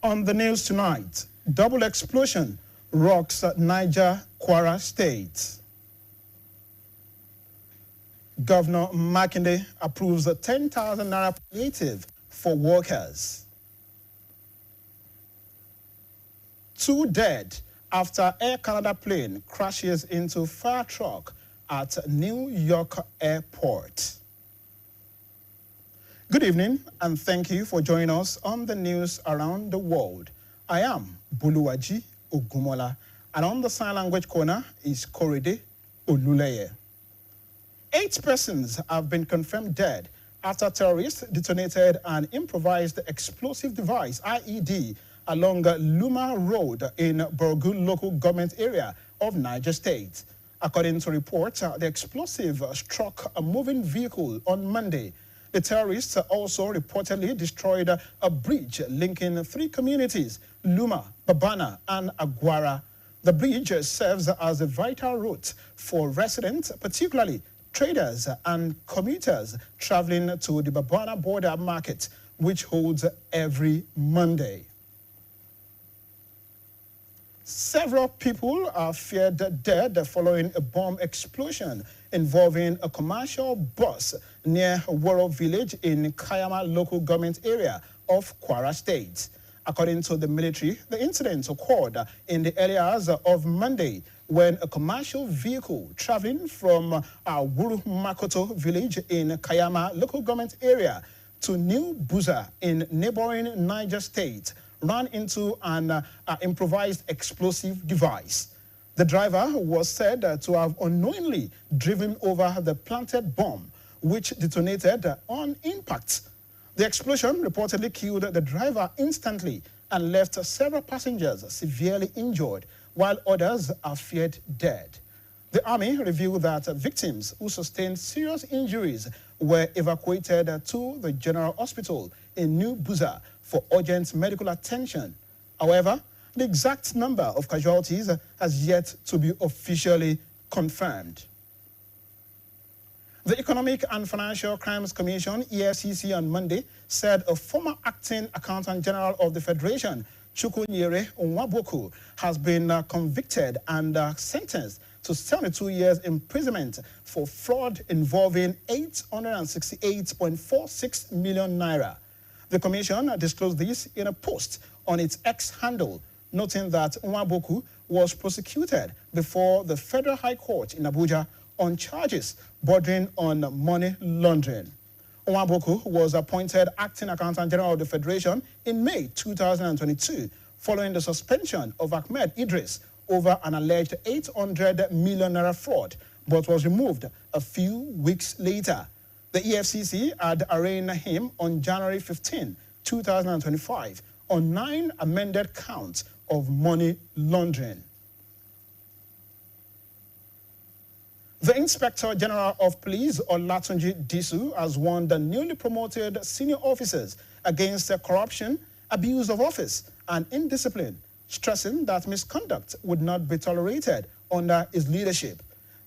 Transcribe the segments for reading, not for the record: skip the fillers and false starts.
On the news tonight, double explosion rocks Niger, Kwara State. Governor Makinde approves a 10,000 naira palliative for workers. 2 dead after Air Canada plane crashes into fire truck at New York Airport. Good evening, and thank you for joining us on the news around the world. I am Buluwaji Ogumola, and on the sign language corner is Korede Oluleye. 8 persons have been confirmed dead after terrorists detonated an improvised explosive device, IED, along Luma Road in Borgu local government area of Niger State. According to reports, the explosive struck a moving vehicle on Monday. The terrorists also reportedly destroyed a bridge linking 3 communities, Luma, Babana, and Agwara. The bridge serves as a vital route for residents, particularly traders and commuters traveling to the Babana border market, which holds every Monday. Several people are feared dead following a bomb explosion involving a commercial bus near Woro village in Kayama local government area of Kwara State. According to the military, the incident occurred in the early hours of Monday when a commercial vehicle traveling from Wuru Makoto village in Kayama local government area to New Buza in neighboring Niger State ran into an improvised explosive device. The driver was said to have unknowingly driven over the planted bomb, which detonated on impact. The explosion reportedly killed the driver instantly and left several passengers severely injured, while others are feared dead. The army revealed that victims who sustained serious injuries were evacuated to the General Hospital in New Buza for urgent medical attention. However, the exact number of casualties has yet to be officially confirmed. The Economic and Financial Crimes Commission, EFCC, on Monday said a former acting accountant general of the Federation, Chukwunyere Nwaboku, has been convicted and sentenced to 72 years imprisonment for fraud involving 868.46 million naira. The commission disclosed this in a post on its X handle, noting that Nwaboku was prosecuted before the Federal High Court in Abuja on charges bordering on money laundering. Nwaboku was appointed acting accountant general of the Federation in May 2022, following the suspension of Ahmed Idris over an alleged 800 million naira fraud, but was removed a few weeks later. The EFCC had arraigned him on January 15, 2025, on 9 amended counts of money laundering. The Inspector General of Police, Olatunji Disu, has warned the newly promoted senior officers against corruption, abuse of office, and indiscipline, stressing that misconduct would not be tolerated under his leadership.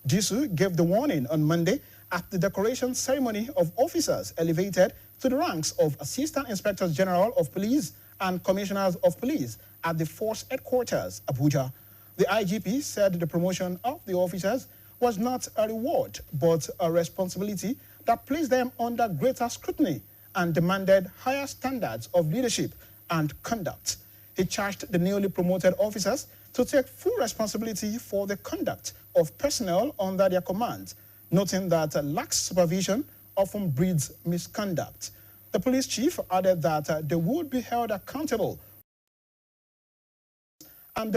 Disu gave the warning on Monday at the decoration ceremony of officers elevated to the ranks of Assistant Inspectors General of Police and Commissioners of Police at the Force Headquarters, Abuja. The IGP said the promotion of the officers was not a reward, but a responsibility that placed them under greater scrutiny and demanded higher standards of leadership and conduct. He charged the newly promoted officers to take full responsibility for the conduct of personnel under their command, noting that lax supervision often breeds misconduct. The police chief added that they would be held accountable and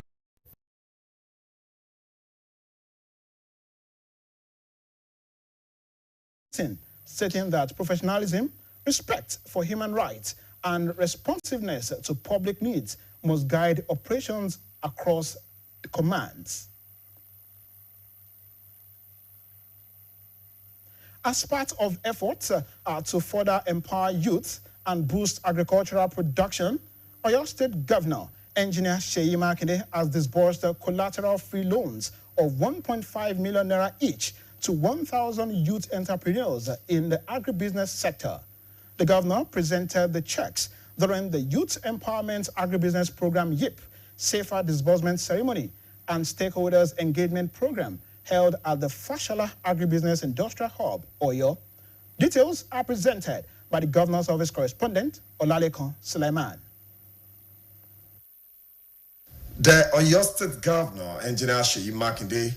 stating that professionalism, respect for human rights, and responsiveness to public needs must guide operations across the commands. As part of efforts to further empower youth and boost agricultural production, Oyo State Governor, Engineer Seyi Makinde, has disbursed collateral-free loans of 1.5 million naira each to 1,000 youth entrepreneurs in the agribusiness sector. The governor presented the checks during the Youth Empowerment Agribusiness Program YIP Safer Disbursement Ceremony and Stakeholders Engagement Program held at the Fashola Agribusiness Industrial Hub, Oyo. Details are presented by the Governor's Office correspondent, Olalekan Sulaiman. The Oyo State Governor, Engineer Seyi Makinde,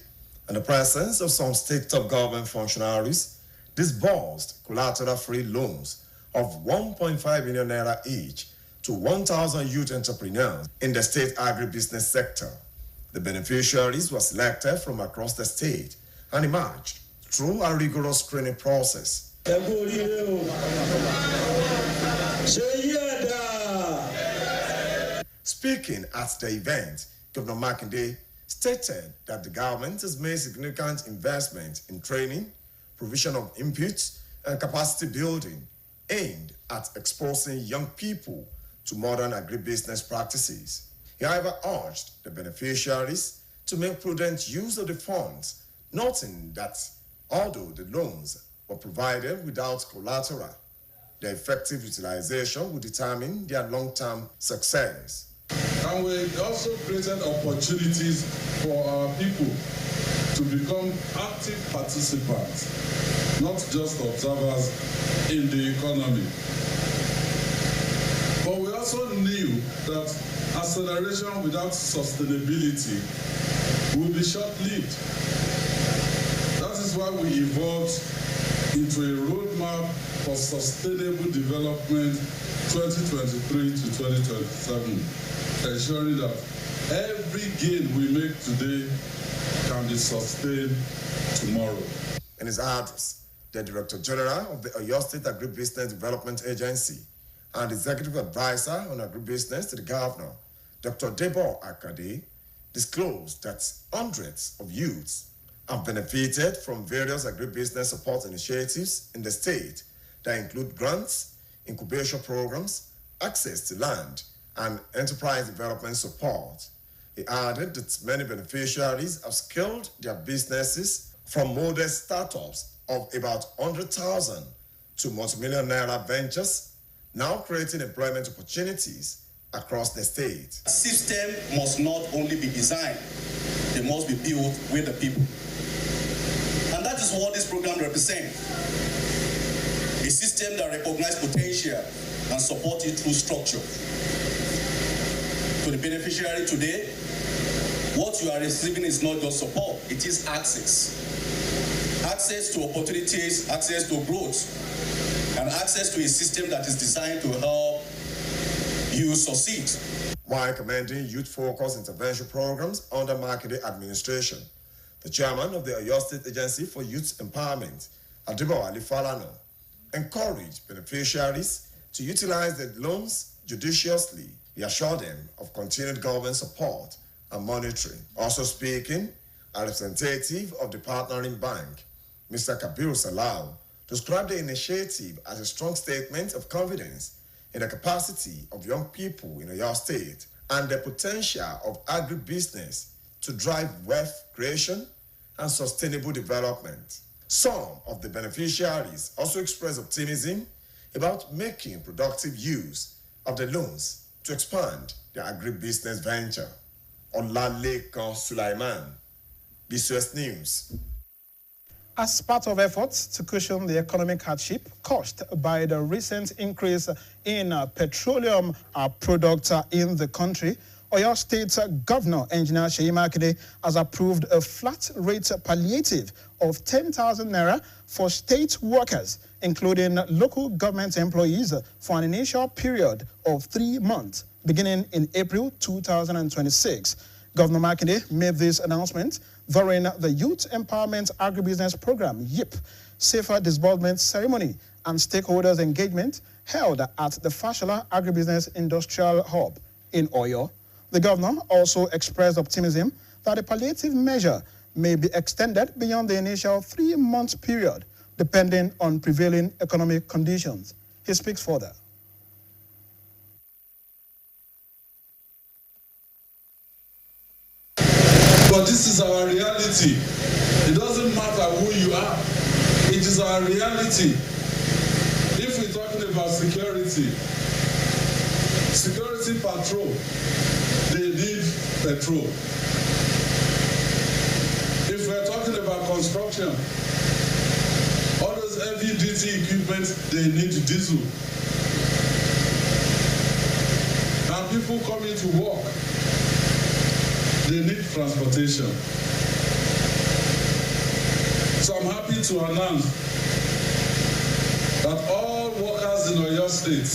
in the presence of some state top government functionaries, disbursed collateral-free loans of 1.5 million naira each to 1,000 youth entrepreneurs in the state agribusiness sector. The beneficiaries were selected from across the state and emerged through a rigorous screening process. Speaking at the event, Governor Makinde stated that the government has made significant investment in training, provision of inputs, and capacity building aimed at exposing young people to modern agribusiness practices. He, however, urged the beneficiaries to make prudent use of the funds, noting that although the loans were provided without collateral, their effective utilization will determine their long-term success. And we also created opportunities for our people to become active participants, not just observers in the economy. But we also knew that acceleration without sustainability will be short-lived. That is why we evolved into a roadmap for sustainable development 2023 to 2027, ensuring that every gain we make today can be sustained tomorrow. In his address, the Director General of the Oyo State Agribusiness Development Agency and Executive Advisor on Agribusiness to the Governor, Dr. Debo Akade, disclosed that hundreds of youths have benefited from various agribusiness support initiatives in the state that include grants, incubation programs, access to land, and enterprise development support. He added that many beneficiaries have scaled their businesses from modest startups of about 100,000 to multi-million naira ventures, now creating employment opportunities across the state. A system must not only be designed, it must be built with the people. And that is what this program represents. A system that recognizes potential and supports it through structure. To the beneficiary today, what you are receiving is not just support, it is access. Access to opportunities, access to growth, and access to a system that is designed to help you succeed. While commending youth-focused intervention programs under Makinde administration, the chairman of the Oyo State Agency for Youth Empowerment, Adibo Ali Falano, encouraged beneficiaries to utilize their loans judiciously. He assured them of continued government support and monitoring. Also speaking, a representative of the partnering bank, Mr. Kabiru Salau, described the initiative as a strong statement of confidence in the capacity of young people in Oyo State and the potential of agribusiness to drive wealth creation and sustainable development. Some of the beneficiaries also expressed optimism about making productive use of the loans to expand their agribusiness venture. Olalekan Sulaiman, BCOS News. As part of efforts to cushion the economic hardship caused by the recent increase in petroleum products in the country, Oyo State Governor Engineer Seyi Makinde has approved a flat rate palliative of 10,000 naira for state workers, including local government employees, for an initial period of 3 months, beginning in April 2026. Governor Makinde made this announcement during the Youth Empowerment Agribusiness Program, YIP, Safer Disbursement Ceremony and Stakeholders Engagement held at the Fashola Agribusiness Industrial Hub in Oyo. The governor also expressed optimism that the palliative measure may be extended beyond the initial 3-month period, depending on prevailing economic conditions. He speaks further. But this is our reality. It doesn't matter who you are. It is our reality. If we're talking about security, Security patrol, they need petrol. If we're talking about construction, all those heavy duty equipment, they need diesel. And people coming to work, they need transportation. So I'm happy to announce that all workers in Oyo State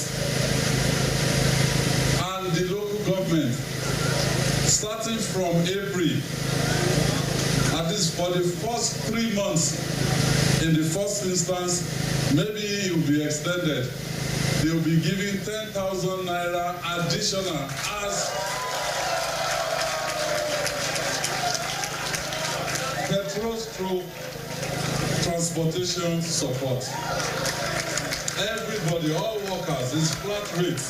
and the local government, starting from April, at least for the first 3 months, in the first instance, maybe it will be extended. They will be giving 10,000 naira additional as petrol transportation support. Everybody, all workers, is flat rate.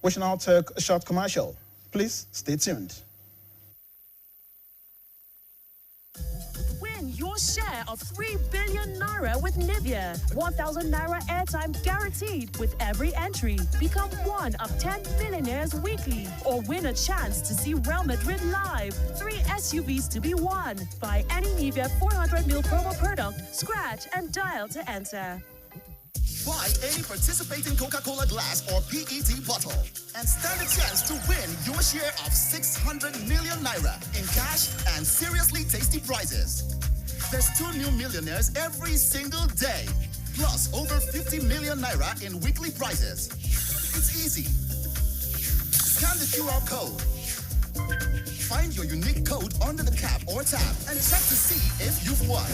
We shall now take a short commercial. Please stay tuned. Win your share of 3 billion naira with Nivea. 1,000 naira airtime guaranteed with every entry. Become one of 10 millionaires weekly. Or win a chance to see Real Madrid live. 3 SUVs to be won. Buy any Nivea 400ml promo product, scratch and dial to enter. Buy any participating Coca-Cola glass or PET bottle and stand a chance to win your share of 600 million naira in cash and seriously tasty prizes. There's 2 new millionaires every single day, plus over 50 million naira in weekly prizes. It's easy. Scan the QR code. Find your unique code under the cap or tab and check to see if you've won.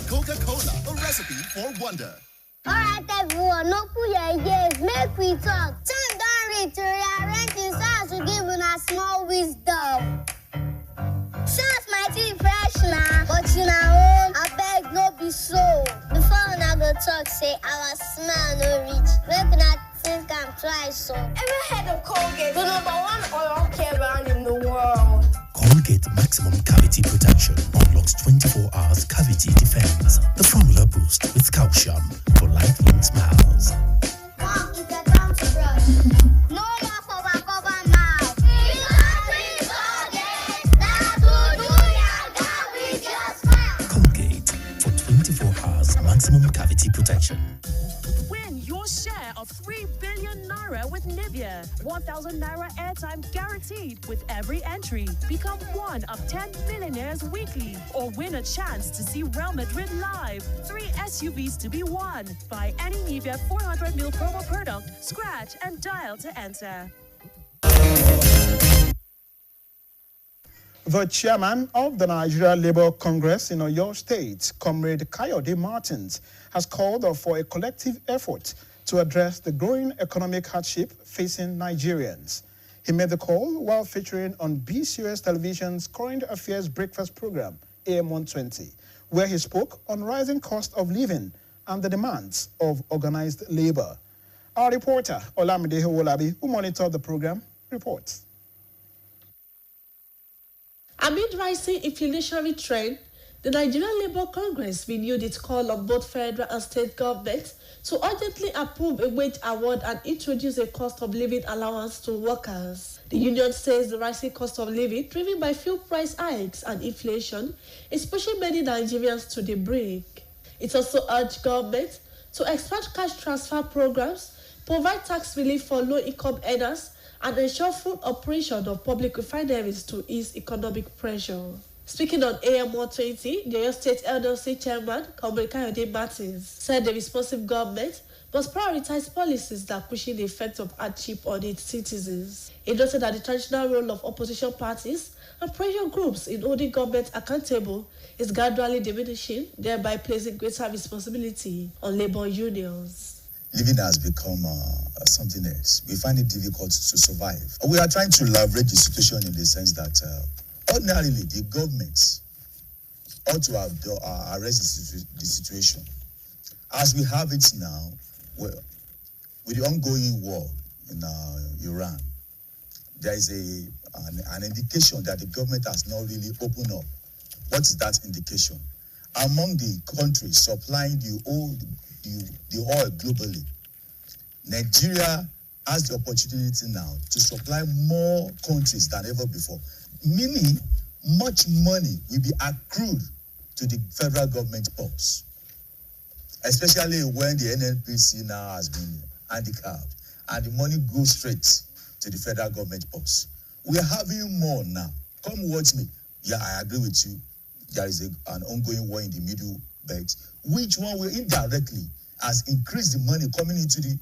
Coca-Cola, a recipe for wonder. Alright everyone, no put your ears, make we talk. Time don't reach to rearrange the sounds to give una small wisdom. Sounds mighty fresh now, but you know, I beg no be so. Before una go talk, say our smell no reach. Make una think I'm twice so. Ever heard of Colgate, the #1 oral care brand in the world? Colgate Maximum Cavity Protection unlocks 24 hours cavity defense. The formula boost with calcium for lifelong smiles. Mom, it's a time to brush. No more cover mouth. Colgate for 24 hours maximum cavity protection. Win your share of 3 billion naira with Nivea. 1,000 naira airtime guaranteed with every entry. Become one of 10 millionaires weekly. Or win a chance to see Real Madrid live. 3 SUVs to be won. Buy any Nivea 400ml promo product, scratch and dial to enter. The chairman of the Nigeria Labour Congress in Oyo State, Comrade Kayode Martins, has called for a collective effort to address the growing economic hardship facing Nigerians. He made the call while featuring on BCOS Television's Current Affairs Breakfast program, AM 120, where he spoke on rising cost of living and the demands of organized labor. Our reporter, Olamide Hewolabi, who monitored the program, reports. Amid rising inflationary trend, the Nigerian Labour Congress renewed its call on both federal and state governments to urgently approve a wage award and introduce a cost of living allowance to workers. The union says the rising cost of living, driven by fuel price hikes and inflation, is pushing many Nigerians to the brink. It also urged government to expand cash transfer programs, provide tax relief for low-income earners, and ensure full operation of public refineries to ease economic pressure. Speaking on AM 120, the Oyo State LDC chairman, Comrade Kayode Martins, said the responsive government must prioritize policies that cushion the effect of hardship on its citizens. He noted that the traditional role of opposition parties and pressure groups in holding government accountable is gradually diminishing, thereby placing greater responsibility on labor unions. Living has become something else. We find it difficult to survive. We are trying to leverage the situation in the sense that ordinarily the government ought to have arrested the situation. As we have it now, with the ongoing war in Iran, there is an indication that the government has not really opened up. What is that indication? among the countries supplying the oil globally, Nigeria has the opportunity now to supply more countries than ever before. Meaning, much money will be accrued to the federal government purse, especially when the NNPC now has been handicapped and the money goes straight to the federal government purse. We are having more now. Come watch me. Yeah, I agree with you. There is an ongoing war in the Middle Belt, which one will indirectly has increased the money coming into the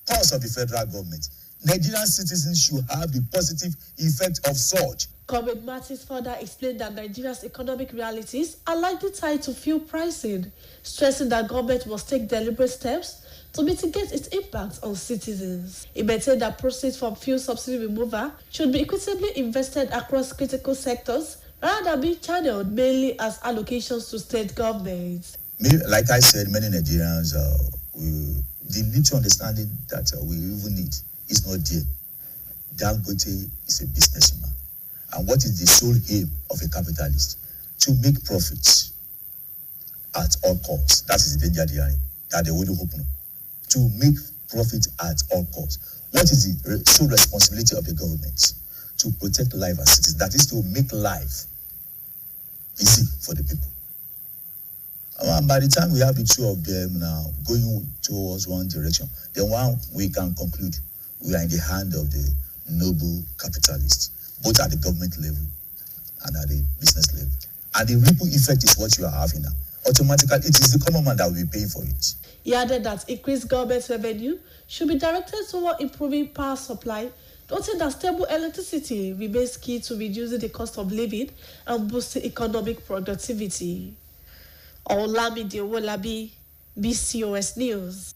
purse of the federal government. Nigerian citizens should have the positive effect of such. Comrade Martins further explained that Nigeria's economic realities are likely tied to fuel pricing, stressing that government must take deliberate steps to mitigate its impact on citizens. He maintained that proceeds from fuel subsidy removal should be equitably invested across critical sectors rather than being channeled mainly as allocations to state governments. Like I said, many Nigerians, the little understanding that we even need is not there. Dangote is a businessman. And what is the sole aim of a capitalist? To make profits at all costs. That is the danger there. That they wouldn't open. To make profit at all costs. What is the sole responsibility of the government? To protect life as citizens. That is to make life easy for the people. And by the time we have the two of them now going towards one direction, then one we can conclude we are in the hand of the noble capitalists, both at the government level and at the business level. And the ripple effect is what you are having now. Automatically, it is the common man that will be paying for it. He added that increased government revenue should be directed toward improving power supply, noting that stable electricity remains key to reducing the cost of living and boosting economic productivity. Olamide Owolabi, BCOS News.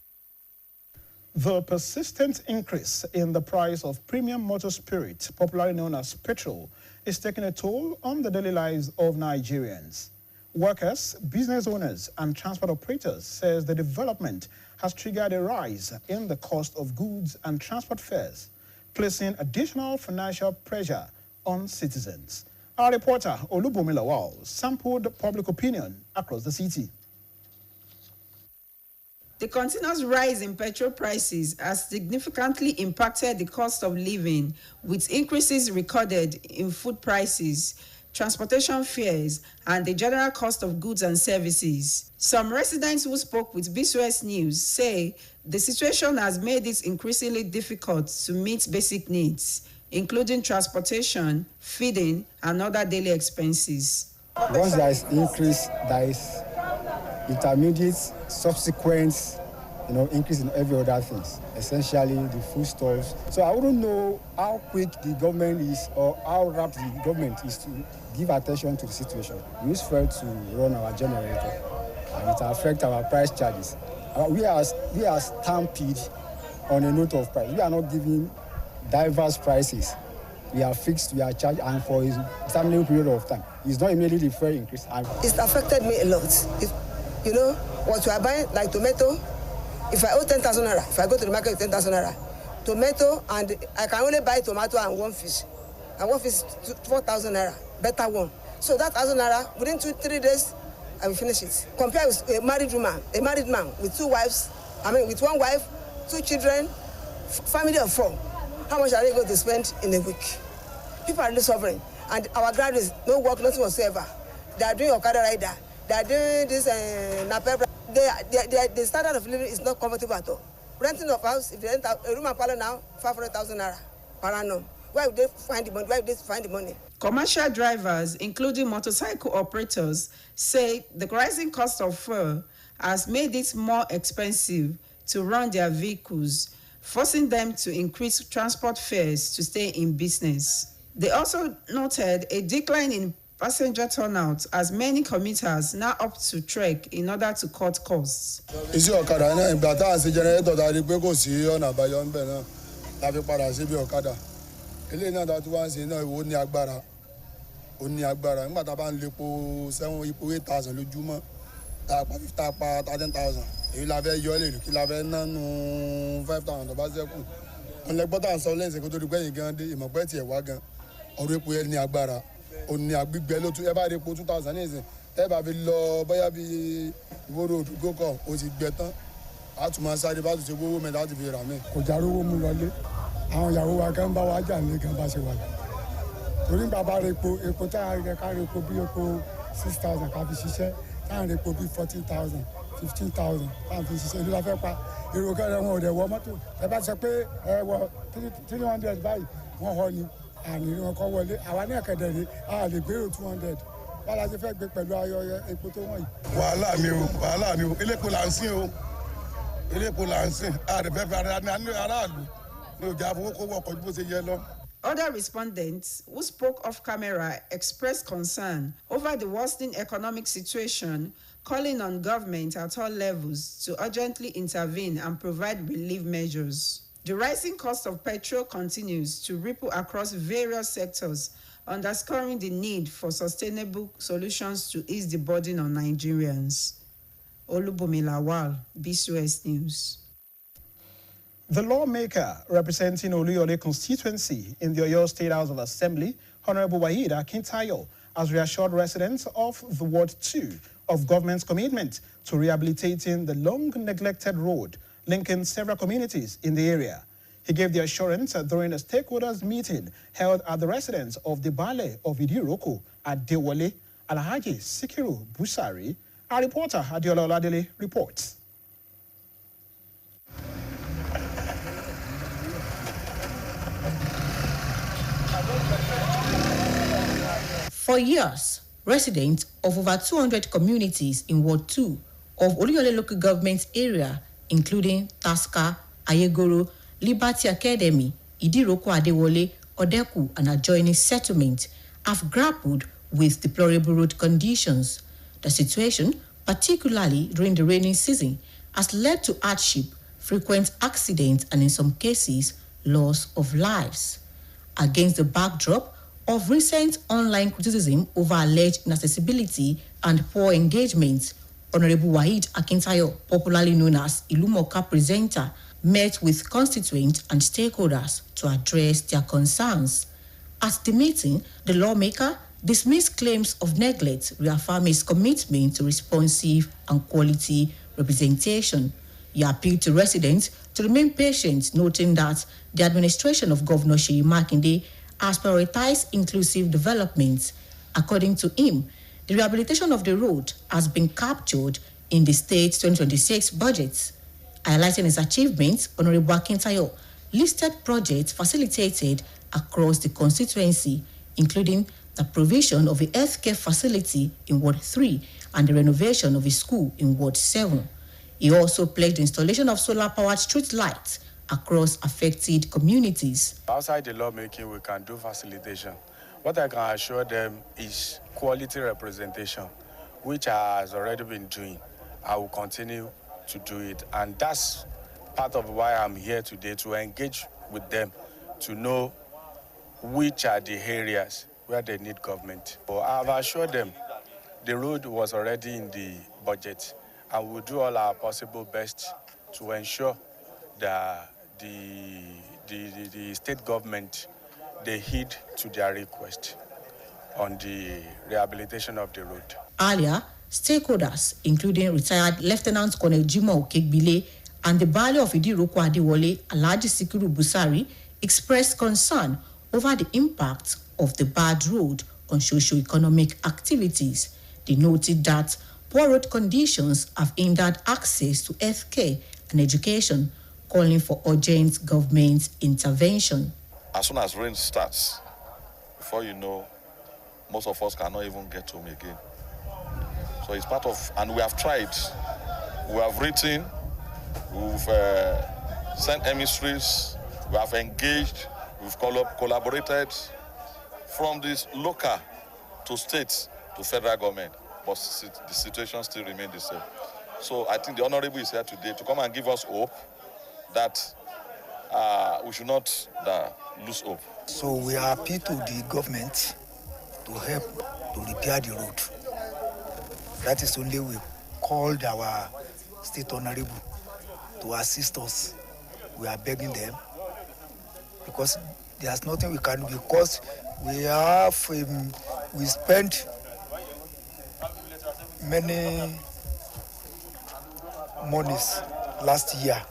The persistent increase in the price of premium motor spirit, popularly known as petrol, is taking a toll on the daily lives of Nigerians. Workers, business owners, and transport operators says the development has triggered a rise in the cost of goods and transport fares, placing additional financial pressure on citizens. Our reporter, Olubumi Lawal, sampled public opinion across the city. The continuous rise in petrol prices has significantly impacted the cost of living, with increases recorded in food prices, transportation fares, and the general cost of goods and services. Some residents who spoke with BCOS News say the situation has made it increasingly difficult to meet basic needs, including transportation, feeding, and other daily expenses. Once there is increase, there is intermediate, subsequent, increase in every other things, essentially the foodstuffs. So I wouldn't know how quick the government is or how rapid the government is to give attention to the situation. We use fuel to run our generator, and it affects our price charges. We are stampede on a note of price. We are not giving diverse prices. We are fixed, we are charged, and for a determined period of time. It's not immediately fair increase. It's affected me a lot. What we are buying, like tomato, if I owe 10,000 naira, if I go to the market with 10,000 naira, tomato, and I can only buy tomato and one fish. And one fish, 4,000 naira, better one. So that 1,000 naira, within 2-3 days, I will finish it. Compare with a married man with two wives, with one wife, 2 children, family of 4. How much are they going to spend in a week? People are really suffering. And our graduates, no work, nothing whatsoever. They are doing Okada rider. They are doing this napep. The standard of living is not comfortable at all. Renting of house, if they rent a room and parlor now, 500,000 naira per annum. Where would they find the money? Commercial drivers, including motorcycle operators, say the rising cost of fuel has made it more expensive to run their vehicles, forcing them to increase transport fares to stay in business. They also noted a decline in passenger turnout as many commuters now opt to trek in order to cut costs. Isi Okada na ìgbà tá à ń ṣe generator tá a rí pé kò sí ọ̀nà àbáyọ ńbẹ̀ náà la fi padà síbi Okada. Eléyìí náà tá a tún wá ń ṣe náà ó ní agbára. Nígbà tá a bá ń lepo 8,000 lójúmọ́ tá a pa 13,000. Èyí la fẹ́ yọ lè rí kí la fẹ́ ná nu 5,000 tó bá ṣẹ́kù. Ọ̀nlẹ́gbọ́n tá à ń sọ lẹ́yìn kó tó di gbẹ̀yìn gan dé ìmọ̀pẹ́ tiẹ̀ wá gan. Ọ̀rọ̀ epo yẹn ní agbára. Òní àgbígbẹ́ ló tún ẹ bá rí epo 2,000 ní ìsìn tẹ́ẹ̀bà fi lọ bóyá bí ìwóró òdúgbò kan ó ti gbẹ tán a tún máa sáré bá tún ṣe gbówó mẹ́ta láti fi rà mí. kò járówó mú lọlé àwọn ìyàwó wa kan bá wa jà ní kan bá ṣe wà lọ torí bàbá rẹ epo tá a rẹ ká rẹ epo bí epo 6,000 ká fi ṣiṣẹ́ tá a rẹ epo bí 14,000 15,000 tá a fi ṣiṣẹ́ ìlú la fẹ́ pa èrò kẹrẹ wọn ò dẹ̀ wọ mọ́tò ẹ bá sọ pé ẹ wọ 300 báyìí wọ́n họ ni àní wọn kọ́ wọlé àwa náà kẹ̀dẹ̀ rè a lè gbèrò 200 bála ṣe fẹ́ gbé pẹ̀lú ayọyẹ epo tó wọ̀nyí. wàhálà ni o elépo là ń sìn o elépo là ń sìn àdìbẹ́ fẹ́ aráàlú ní ọjà àfọwọ́kọ́wọ́ ọkọ̀ bó ṣe yẹ lọ. Other respondents who spoke off camera expressed concern over the worsening economic situation, calling on government at all levels to urgently intervene and provide relief measures. The rising cost of petrol continues to ripple across various sectors, underscoring the need for sustainable solutions to ease the burden on Nigerians. Olubumi Lawal, BCOS News. The lawmaker representing Oluyole constituency in the Oyo State House of Assembly, Honorable Waheed Akintayo, has reassured residents of the Ward 2 of government's commitment to rehabilitating the long-neglected road linking several communities in the area. He gave the assurance during a stakeholders meeting held at the residence of the Bale of Idiroko at Dewale, Alhaji Sikiru Busari. Our reporter, Adiola Oladele, reports. For years, residents of over 200 communities in Ward 2 of Oluyole local government area, including Taska, Ayegoro, Liberty Academy, Idiroko Adewole, Odeku, and adjoining settlement, have grappled with deplorable road conditions. The situation, particularly during the rainy season, has led to hardship, frequent accidents, and in some cases, loss of lives. Against the backdrop of recent online criticism over alleged inaccessibility and poor engagement, Honorable Waheed Akintayo, popularly known as Ilumoka presenter, met with constituents and stakeholders to address their concerns. At the meeting, the lawmaker dismissed claims of neglect, reaffirming his commitment to responsive and quality representation. He appealed to residents to remain patient, noting that the administration of Governor Seyi Makinde has prioritized inclusive development. According to him, the rehabilitation of the road has been captured in the state's 2026 budget. Highlighting his achievements, Honorable Akintayo listed projects facilitated across the constituency, including the provision of a healthcare facility in Ward 3 and the renovation of a school in Ward 7. He also pledged the installation of solar-powered street lights across affected communities. Outside the lawmaking, we can do facilitation. What I can assure them is quality representation, which has already been doing. I will continue to do it. And that's part of why I'm here today, to engage with them, to know which are the areas where they need government. But I've assured them the road was already in the budget, and we'll do all our possible best to ensure that the state government, they heed to their request on the rehabilitation of the road. Earlier, stakeholders, including retired Lieutenant Colonel Jimoh Okegbile and the Bale of Idiroko Adewole, Alhaji Sikiru Busari, expressed concern over the impact of the bad road on socio-economic activities. They noted that poor road conditions have hindered access to health care and education, calling for urgent government intervention. As soon as rain starts, before you know, most of us cannot even get home again. So it's part of, and we have tried. We have written, we've sent emissaries, we have engaged, we've collaborated from this local to state to federal government, but the situation still remains the same. So I think the Honorable is here today to come and give us hope that we should not lose hope. So we appeal to the government to help to repair the road. That is only we called our state honorable to assist us. We are begging them because there's nothing we can do, because we spent many monies last year.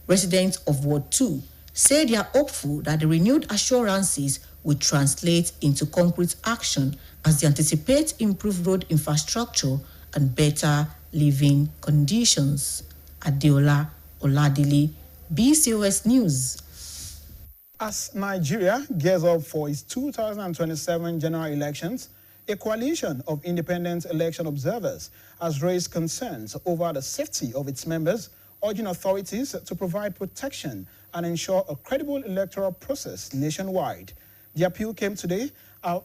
Residents of Ward 2 say they are hopeful that the renewed assurances will translate into concrete action as they anticipate improved road infrastructure and better living conditions. Adeola Oladili, BCOS News. As Nigeria gears up for its 2027 general elections, a coalition of independent election observers has raised concerns over the safety of its members, urging authorities to provide protection and ensure a credible electoral process nationwide. The appeal came today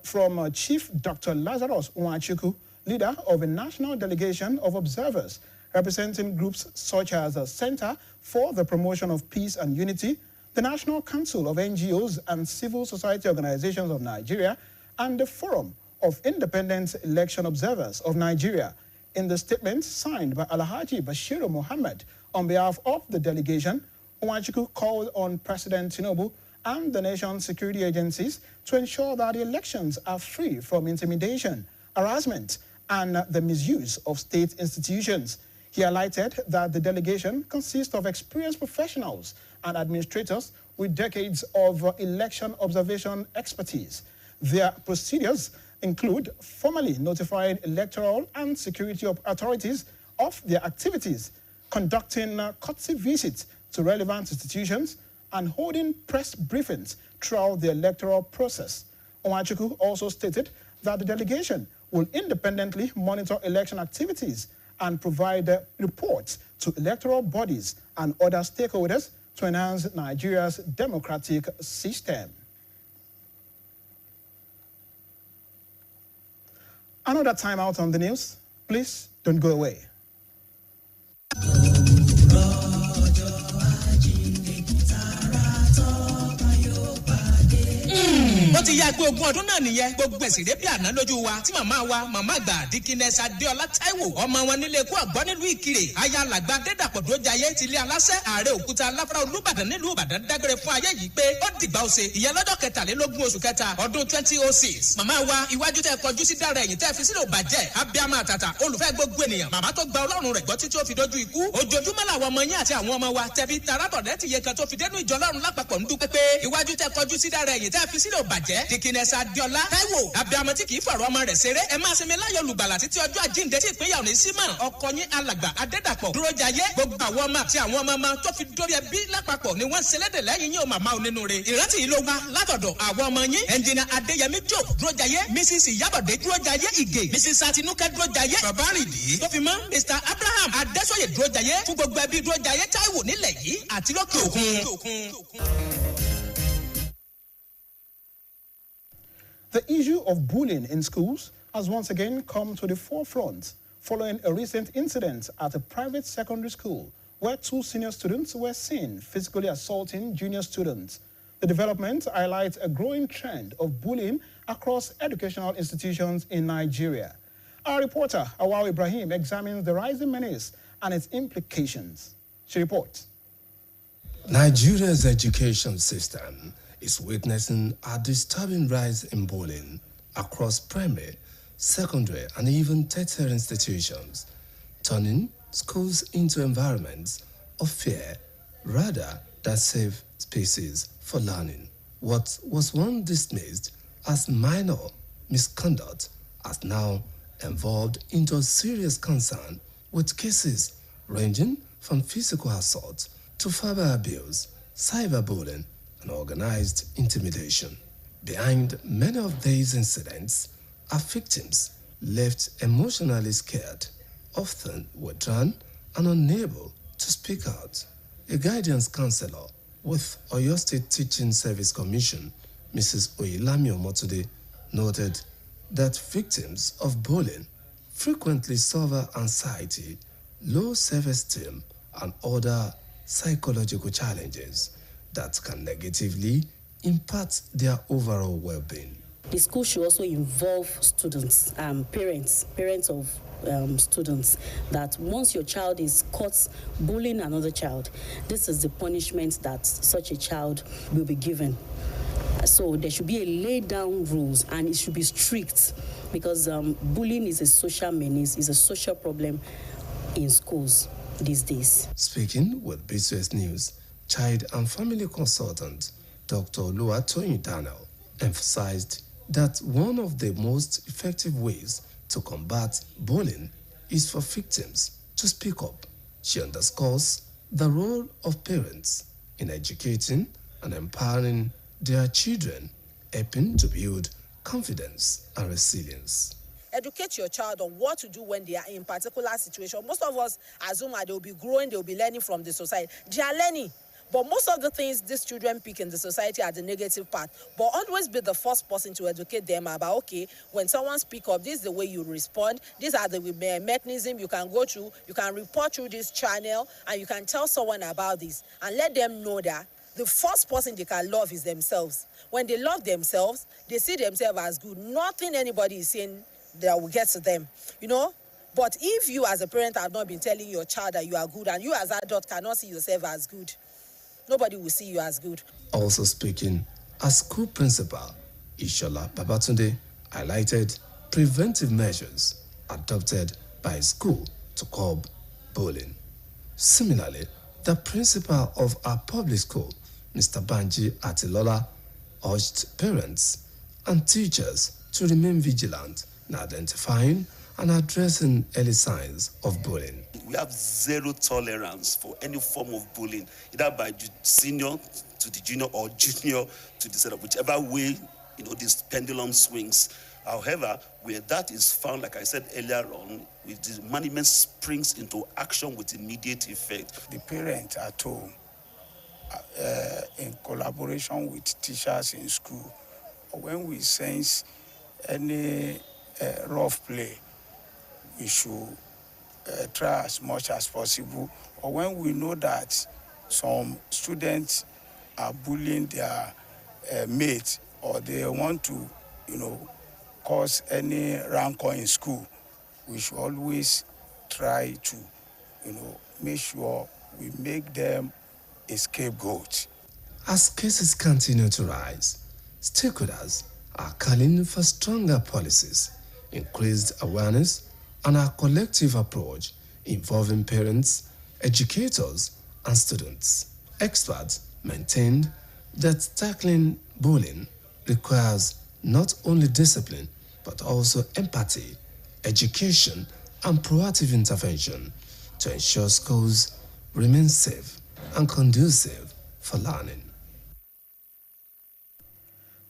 from Chief Dr. Lazarus Nwachukwu, leader of a national delegation of observers representing groups such as the Center for the Promotion of Peace and Unity, the National Council of NGOs and Civil Society Organizations of Nigeria, and the Forum of Independent Election Observers of Nigeria. In the statement signed by Alhaji Bashiru Mohammed on behalf of the delegation, Nwachukwu called on President Tinubu and the nation's security agencies to ensure that the elections are free from intimidation, harassment, and the misuse of state institutions. He highlighted that the delegation consists of experienced professionals and administrators with decades of election observation expertise. Their procedures include formally notifying electoral and security authorities of their activities, conducting courtesy visits to relevant institutions, and holding press briefings throughout the electoral process. Nwachukwu also stated that the delegation will independently monitor election activities and provide reports to electoral bodies and other stakeholders to enhance Nigeria's democratic system. Another time out on the news. Please don't go away. Ó ti yá gbé ogún ọdún náà nìyẹn gbogbo ẹ̀sìnrẹ́ bí àná lójú wa tí màmá wa màmá àgbà Dikines Adéọlá Táíwò ọmọ wọn nílé ikú àgbọ́ nílùú Ìkirè aya làgbà Adédàpọ̀ Dójayé ti ilé aláṣẹ ààrẹ òkúta aláfárá Olúbàdàn nílùú Ìbàdàn dágbére fún ayé yìí pé ó dìgbà òsè ìyẹn lọ́jọ́ 23 oṣù kẹta ọdún 2006 màmá wa iwájú tẹ kọjú sí dára ẹ̀yìn tẹ́ fi sílẹ̀ òbàjẹ́ abiyamọ àtàtà olùfẹ́ gbogbo ènìyàn màmá tó gba Ọlọ́run rẹ̀ gbọ́ títí ó fi dójú ikú ojoojúmọ́ làwọn ọmọ yín àti àwọn ọmọ wa tẹ̀bi taratọ̀dẹ́ ti yẹ kan tó fi dénú ìjọ Ọlọ́run lápapọ̀ ń dúpẹ́ pé iwájú tẹ kọjú sí dára ẹ̀yìn tẹ́ fi sílẹ̀ òbàjẹ́ Dikines Adéọlá Táíwò abiyamọ tí kìí fọ̀rọ̀ ọmọ rẹ̀ ṣeré ẹ máa sinmi láyọ̀ olùgbàlà títí ọjọ́ àjíǹde tí ìpínyà ò ní sí mọ́ ọkọ yín alàgbà Adédàpọ̀ Dúrójayé gbogbo àwọn ọmọ àti àwọn ọmọ ọmọ tó fi dórí ẹbí lápapọ̀ ni wọ́n ń ṣẹlẹ́dẹ̀ lẹ́yìn yín ò màmá onínúure ìrántí yìí ló wá látọ̀dọ̀ àwọn ọmọ yín ẹnjìnà Adéyẹmí Joe Dúrójayé Mrs Ìyábọ̀dé Dúrójayé Ìgè Mrs Àtinúkẹ́ Dúrójayé bàbá rìndí tó fi mọ́ Mr Abraham Adésóyè Dúrójayé fún gbogbo ẹbí Dúrójayé Táíwò nílẹ̀ yìí àti lókè òkun. The issue of bullying in schools has once again come to the forefront following a recent incident at a private secondary school where 2 senior students were seen physically assaulting junior students. The development highlights a growing trend of bullying across educational institutions in Nigeria. Our reporter, Awao Ibrahim, examines the rising menace and its implications. She reports. Nigeria's education system is witnessing a disturbing rise in bullying across primary, secondary, and even tertiary institutions, turning schools into environments of fear rather than safe spaces for learning. What was once dismissed as minor misconduct has now evolved into a serious concern, with cases ranging from physical assault to verbal abuse, cyberbullying, and organized intimidation. Behind many of these incidents are victims left emotionally scared, often withdrawn and unable to speak out. A guidance counselor with Oyo State Teaching Service Commission, Mrs. Oyelami Omotude, noted that victims of bullying frequently suffer anxiety, low self-esteem, and other psychological challenges that can negatively impact their overall well-being. The school should also involve students, parents of students, that once your child is caught bullying another child, this is the punishment that such a child will be given. So there should be a laid down rules, and it should be strict, because bullying is a social menace, is a social problem in schools these days. Speaking with BCOS News, child and family consultant Dr. Oluwatoyin Daniel emphasized that one of the most effective ways to combat bullying is for victims to speak up. She underscores the role of parents in educating and empowering their children, helping to build confidence and resilience. Educate your child on what to do when they are in particular situation. Most of us assume that they will be growing, they will be learning from the society. They are learning. But most of the things these children pick in the society are the negative part. But always be the first person to educate them about, okay, when someone speaks up, this is the way you respond. These are the mechanisms you can go through. You can report through this channel, and you can tell someone about this. And let them know that the first person they can love is themselves. When they love themselves, they see themselves as good. Nothing anybody is saying that will get to them, you know. But if you as a parent have not been telling your child that you are good, and you as an adult cannot see yourself as good, nobody will see you as good. Also speaking as school principal, Ishola Babatunde highlighted preventive measures adopted by school to curb bullying. Similarly, the principal of our public school, Mr. Banji Atilola, urged parents and teachers to remain vigilant in identifying and addressing early signs of bullying. We have zero tolerance for any form of bullying, either by senior to the junior or junior to the senior, whichever way, you know, this pendulum swings. However, where that is found, like I said earlier on, with the management springs into action with immediate effect. The parent at home, in collaboration with teachers in school, when we sense any rough play, we should try as much as possible. Or when we know that some students are bullying their mates, or they want to, you know, cause any rancor in school, we should always try to, you know, make sure we make them a scapegoat. As cases continue to rise, stakeholders are calling for stronger policies, increased awareness, and a collective approach involving parents, educators, and students. Experts maintained that tackling bullying requires not only discipline, but also empathy, education, and proactive intervention to ensure schools remain safe and conducive for learning.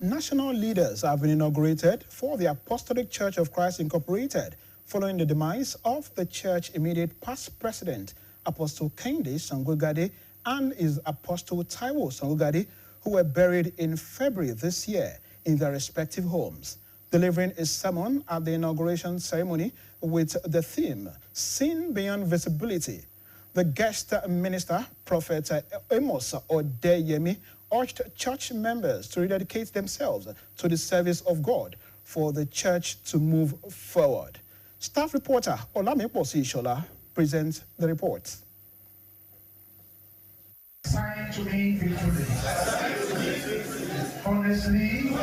National leaders have been inaugurated for the Apostolic Church of Christ Incorporated following the demise of the church immediate past president, Apostle Kehinde Sangogade, and his Apostle Taiwo Sangogade, who were buried in February this year in their respective homes. Delivering a sermon at the inauguration ceremony with the theme, Sin Beyond Visibility, the guest minister, Prophet Amos Odeyemi, urged church members to rededicate themselves to the service of God for the church to move forward. Staff reporter Olamiposi Ishola presents the report. Sign to me faithfully, honestly,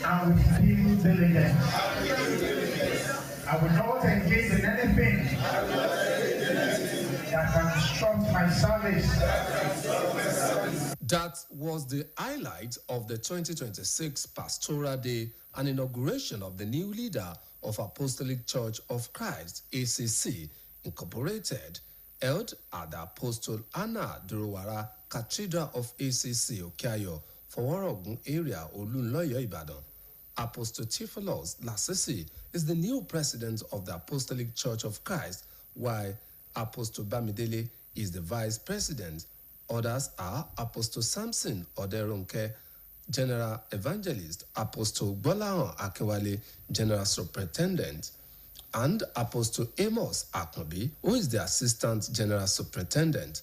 and with due diligence. I will not engage in anything that can disrupt my service. That was the highlight of the 2026 Pastoral Day and inauguration of the new leader of Apostolic Church of Christ, ACC, Incorporated, held at the Apostle Anna Durowara Cathedral of ACC, Okiayo, Foworogun area, Olunloyo, Ibadan. Apostle Theophilus Lasisi is the new president of the Apostolic Church of Christ, while Apostle Bamidele is the vice president. Others are Apostle Samson Oderonke, General Evangelist, Apostle Bolahan Akinwale, General Superintendent, and Apostle Amos Aknobi, who is the Assistant General Superintendent.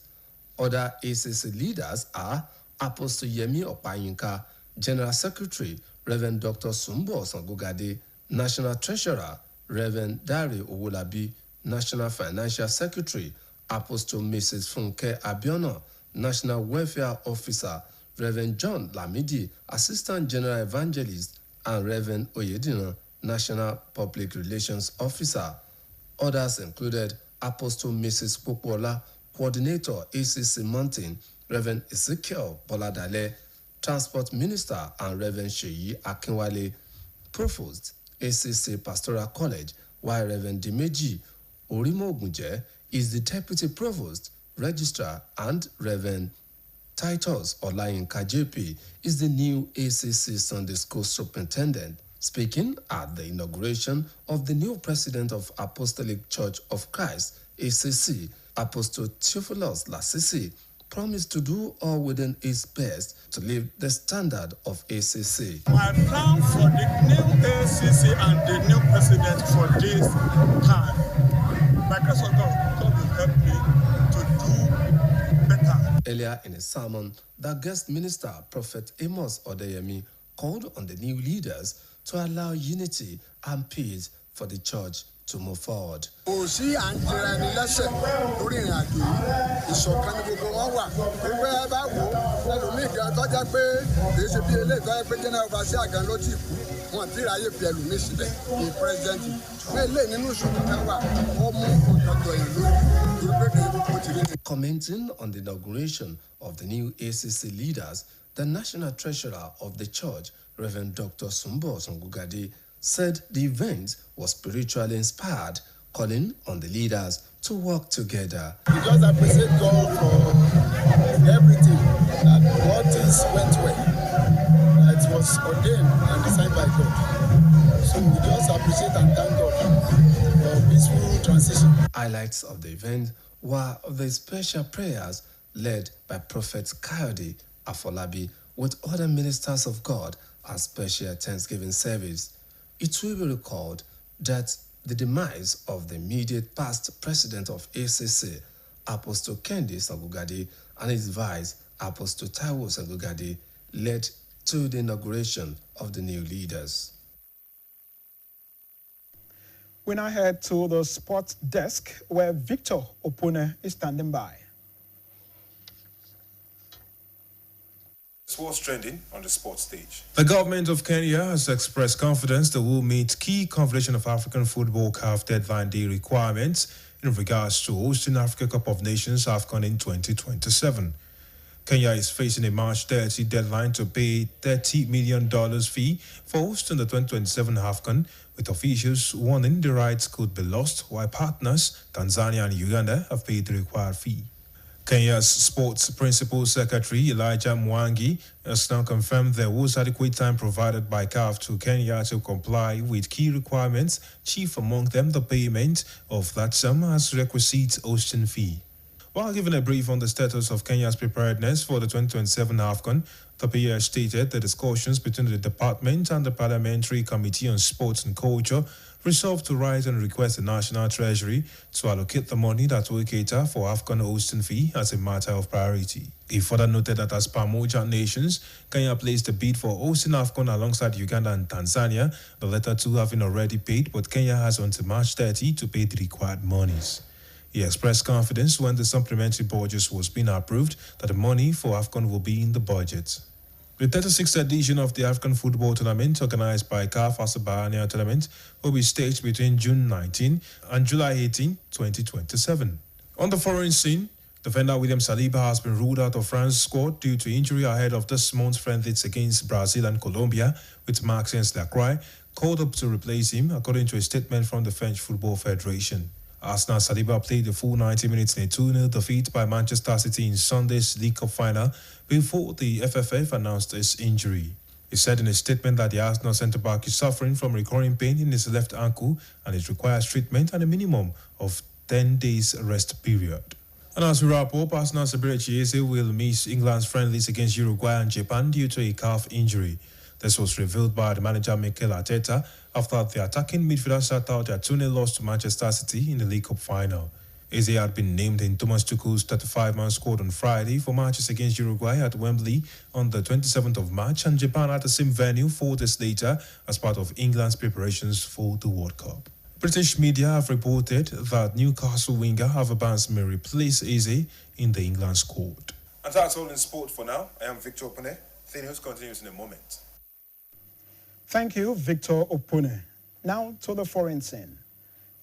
Other ACC leaders are Apostle Yemi Opayinka, General Secretary, Reverend Dr. Sumbo Sangogade, National Treasurer, Reverend Dari Owolabi, National Financial Secretary, Apostle Mrs. Funke Abiona, National Welfare Officer, Reverend John Lamidi, Assistant General Evangelist, and Reverend Oyedina, National Public Relations Officer. Others included Apostle Mrs. Popola, Coordinator ACC Mountain, Reverend Ezekiel Boladale, Transport Minister, and Reverend Sheyi Akinwale, Provost, ACC Pastoral College, while Reverend Dimeji Orimo Ogunje is the Deputy Provost, Registrar, and Reverend Titus Olayinka JP is the new ACC Sunday School Superintendent. Speaking at the inauguration of the new President of Apostolic Church of Christ, ACC, Apostle Theophilus Lasisi, promised to do all within his best to lift the standard of ACC. My plan for the new ACC and the new president for this time, by grace of God, God will help me to do better. Earlier in a sermon, the guest minister, Prophet Amos Odeyemi, called on the new leaders to allow unity and peace for the church to move forward. Kò sí à ń jẹra ẹni lẹ́sẹ̀ lórí ìrìn àjò yìí, ìṣọ̀kan ni gbogbo wọn wà. Gbogbo ẹ bá wò ó, ẹlòmíì gan tó jẹ́ pé kìí ṣe bí eléyìí tó jẹ́ pé general overseer gan ló ti kú. Wọ́n ti ráyè fi ẹlòmíì síbẹ̀ ní president. Ṣùgbọ́n eléyìí nínú ìṣọ̀kan kan wà, ó mú ọ̀dọ̀ ìlú lórí pé kò ti rí ni. Commenting on the inauguration of the new ACC leaders, the National Treasurer of the Church, Reverend Dr. Sumbo Songugade, said the event was spiritually inspired, calling on the leaders to work together. We just appreciate God for everything, that all things went well. It was ordained and designed by God. So we just appreciate and thank God for peaceful transition. Highlights of the event were the special prayers led by Prophet Kayode Afolabi with other ministers of God and special Thanksgiving service. It will be recalled that the demise of the immediate past president of ACC, Apostle Kendi Sagugade, and his vice, Apostle Taiwo Sagugade, led to the inauguration of the new leaders. We now head to the sports desk where Victor Opone is standing by. Sports trending on the sports stage. The government of Kenya has expressed confidence that will meet key Confederation of African Football CAF deadline day requirements in regards to hosting Africa Cup of Nations AFCON in 2027. Kenya is facing a March 30 deadline to pay $30 million fee for hosting the 2027 AFCON, with officials warning the rights could be lost, while partners, Tanzania and Uganda, have paid the required fee. Kenya's Sports Principal Secretary Elijah Mwangi has now confirmed there was adequate time provided by CAF to Kenya to comply with key requirements, chief among them the payment of that sum as requisite hosting fee. While giving a brief on the status of Kenya's preparedness for the 2027 AFCON, the PA stated the discussions between the department and the Parliamentary Committee on Sports and Culture resolved to write and request the National Treasury to allocate the money that will cater for AFCON hosting fee as a matter of priority. He further noted that as per Moja nations, Kenya placed a bid for hosting AFCON alongside Uganda and Tanzania, the latter two having already paid, but Kenya has until March 30 to pay the required monies. He expressed confidence when the supplementary budget was being approved that the money for AFCON will be in the budget. The 36th edition of the African Football Tournament, organized by CAF Asabania Tournament, will be staged between June 19 and July 18, 2027. On the foreign scene, defender William Saliba has been ruled out of France's squad due to injury ahead of this month's friendlies against Brazil and Colombia, with Maxence Lacroix called up to replace him, according to a statement from the French Football Federation. Arsenal Saliba played the full 90 minutes in a 2-0 defeat by Manchester City in Sunday's League Cup final before the FFF announced his injury. He said in a statement that the Arsenal centre-back is suffering from recurring pain in his left ankle and it requires treatment and a minimum of 10 days rest period. And as we wrap up, Arsenal Sabira Chiese will miss England's friendlies against Uruguay and Japan due to a calf injury. This was revealed by the manager Mikel Arteta after the attacking midfielder sat out their 2-0 loss to Manchester City in the League Cup final. Eze had been named in Thomas Tuchel's 35-man squad on Friday for matches against Uruguay at Wembley on the 27th of March and Japan at the same venue 4 days later as part of England's preparations for the World Cup. British media have reported that Newcastle winger Harvey Barnes may replace Eze in the England squad. And that's all in sport for now. I am Victor Opone. The news continues in a moment. Thank you, Victor Opone. Now to the foreign scene.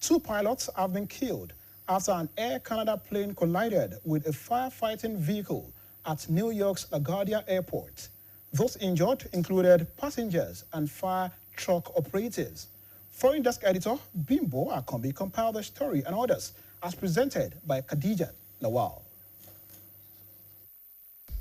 2 pilots have been killed after an Air Canada plane collided with a firefighting vehicle at New York's LaGuardia Airport. Those injured included passengers and fire truck operators. Foreign Desk Editor Bimbo Akombi compiled the story and others as presented by Khadija Lawal.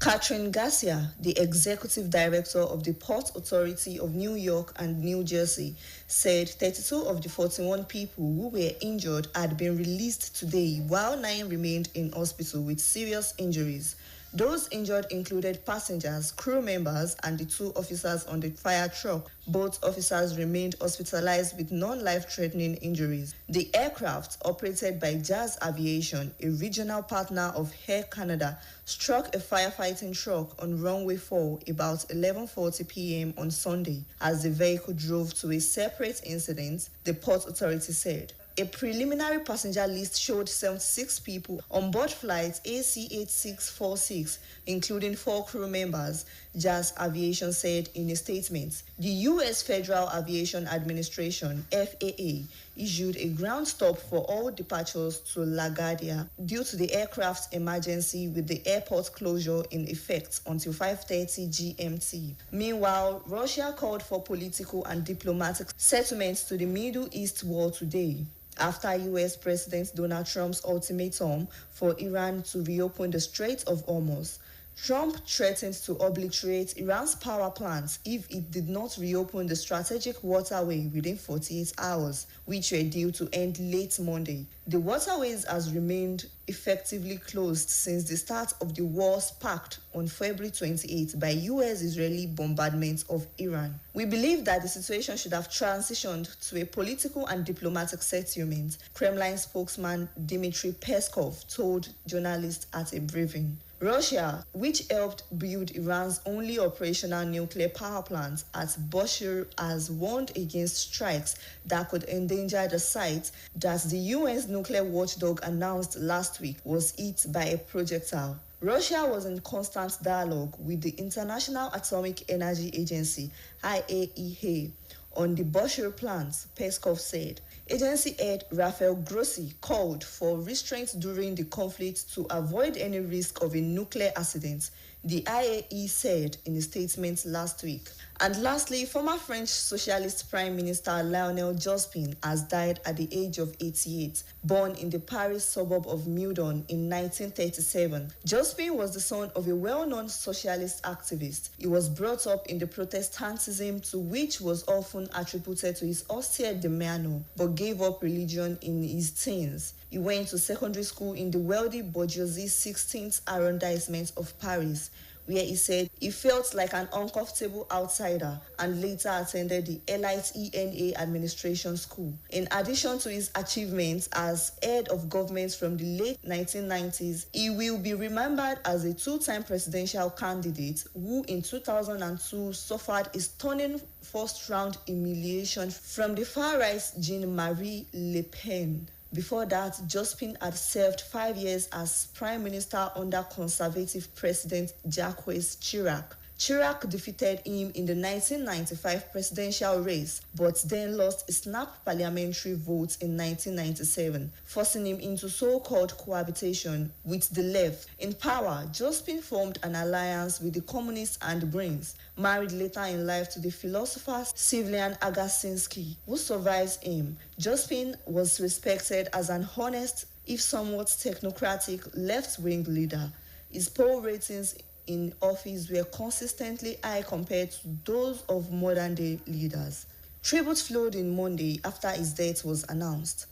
Catherine Garcia, the executive director of the Port Authority of New York and New Jersey, said 32 of the 41 people who were injured had been released today, while 9 remained in hospital with serious injuries. Those injured included passengers, crew members, and the 2 officers on the fire truck. Both officers remained hospitalized with non-life-threatening injuries. The aircraft, operated by Jazz Aviation, a regional partner of Air Canada, struck a firefighting truck on runway 4 about 11:40 p.m. on Sunday as the vehicle drove to a separate incident, the Port Authority said. A preliminary passenger list showed 76 people on board flight AC-8646, including 4 crew members, Jazz Aviation said in a statement. The U.S. Federal Aviation Administration, FAA, issued a ground stop for all departures to LaGuardia due to the aircraft's emergency, with the airport closure in effect until 5:30 GMT. Meanwhile, Russia called for political and diplomatic settlements to the Middle East war today, after U.S. President Donald Trump's ultimatum for Iran to reopen the Strait of Hormuz. Trump threatened to obliterate Iran's power plants if it did not reopen the strategic waterway within 48 hours, which were due to end late Monday. The waterways has remained effectively closed since the start of the war sparked on February 28 by U.S.-Israeli bombardment of Iran. We believe that the situation should have transitioned to a political and diplomatic settlement, Kremlin spokesman Dmitry Peskov told journalists at a briefing. Russia, which helped build Iran's only operational nuclear power plant at Bushehr, has warned against strikes that could endanger the site that the UN's nuclear watchdog announced last week was hit by a projectile. Russia was in constant dialogue with the International Atomic Energy Agency, IAEA, on the Bushehr plant, Peskov said. Agency head Rafael Grossi called for restraint during the conflict to avoid any risk of a nuclear accident, the IAEA said in a statement last week. And lastly, former French Socialist Prime Minister Lionel Jospin has died at the age of 88, born in the Paris suburb of Meudon in 1937. Jospin was the son of a well-known socialist activist. He was brought up in the Protestantism, to which was often attributed to his austere demeanor, but gave up religion in his teens. He went to secondary school in the wealthy bourgeoisie 16th arrondissement of Paris, where he said he felt like an uncomfortable outsider, and later attended the elite ENA administration school. In addition to his achievements as head of government from the late 1990s, he will be remembered as a 2-time presidential candidate who in 2002 suffered a stunning first-round humiliation from the far-right Jean-Marie Le Pen. Before that, Jospin had served 5 years as Prime Minister under Conservative President Jacques Chirac. Chirac defeated him in the 1995 presidential race, but then lost a snap parliamentary vote in 1997, forcing him into so-called cohabitation with the left. In power, Jospin formed an alliance with the Communists and Greens, married later in life to the philosopher Sylvian Agassinsky, who survives him. Jospin was respected as an honest, if somewhat technocratic, left-wing leader. His poll ratings in office were consistently high compared to those of modern-day leaders. Tribute flowed in Monday after his death was announced.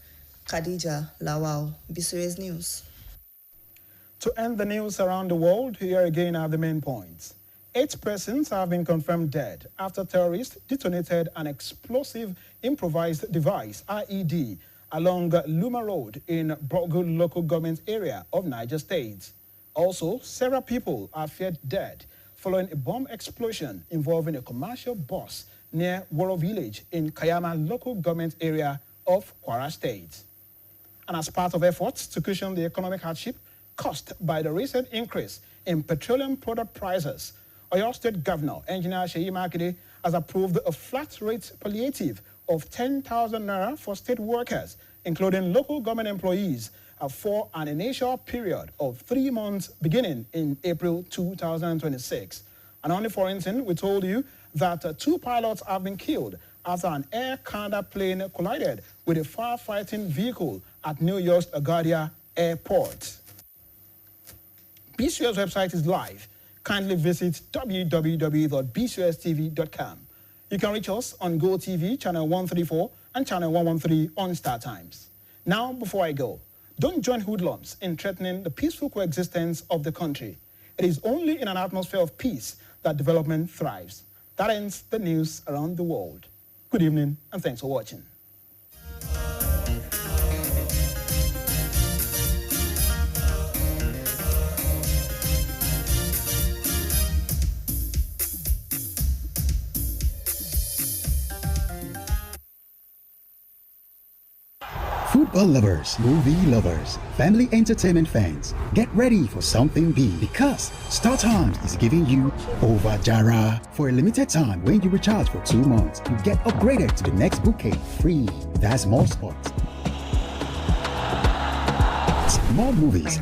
Khadija Lawal, BCOS News. To end the news around the world, here again are the main points. 8 persons have been confirmed dead after terrorists detonated an explosive improvised device, IED, along Luma Road in Brogu local government area of Niger State. Also, several people are feared dead following a bomb explosion involving a commercial bus near Woro Village in Kayama local government area of Kwara State. And as part of efforts to cushion the economic hardship caused by the recent increase in petroleum product prices. Oyo State Governor, Engineer Seyi Makinde, has approved a flat rate palliative of 10,000 naira for state workers, including local government employees, for an initial period of 3 months beginning in April 2026. And only for instance, we told you that 2 pilots have been killed after an Air Canada plane collided with a firefighting vehicle at New York's LaGuardia Airport. BCOS website is live. Kindly visit www.bcostv.com. You can reach us on GoTV, channel 134 and channel 113 on Star Times. Now, before I go, don't join hoodlums in threatening the peaceful coexistence of the country. It is only in an atmosphere of peace that development thrives. That ends the news around the world. Good evening, and thanks for watching. Football lovers, movie lovers, family entertainment fans, get ready for something big because StarTimes is giving you Over Jara. For a limited time, when you recharge for 2 months, you get upgraded to the next bouquet free. That's more sports, more movies,